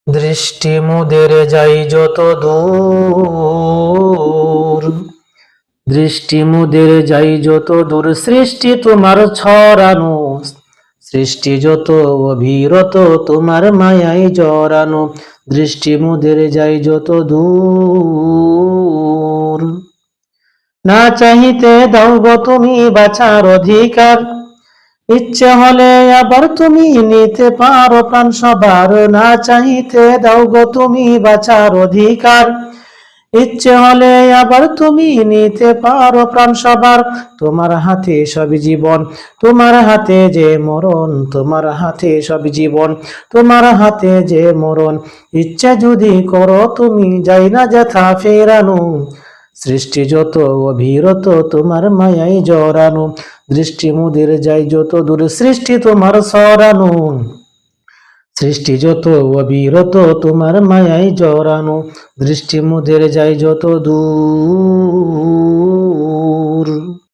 দৃষ্টি মোদের যাই যত দূর, দৃষ্টি মোদের যাই যত দূর, সৃষ্টি তোমার ছড়ানো, সৃষ্টি যত অবিরত তোমার মায়াই জড়ানো, দৃষ্টি মোদের যাই যত দূর। না চাহিতে দাও গো তুমি বাঁচার অধিকার, ইচ্ছে হলে আবার তুমি নিতে পারো প্রাণ সবার। না চাইতে দাও গো তুমি বাঁচার অধিকার, ইচ্ছে হলে আবার তুমি নিতে পারো প্রাণ সবার। তোমার হাতে সব জীবন, তোমার হাতে যে মরণ, তোমার হাতে সব জীবন, তোমার হাতে যে মরণ। ইচ্ছা যদি করো তুমি যাই না যেথা ফেরানো, সৃষ্টি যত অবিরত তোমার মায়াই জড়ানো, দৃষ্টি মোদের যাই যত দূর, সৃষ্টি তোমার সরানো, সৃষ্টি যত অবিরত তোমার মায়াই জড়ানো, দৃষ্টি মোদের যাই যত দূর।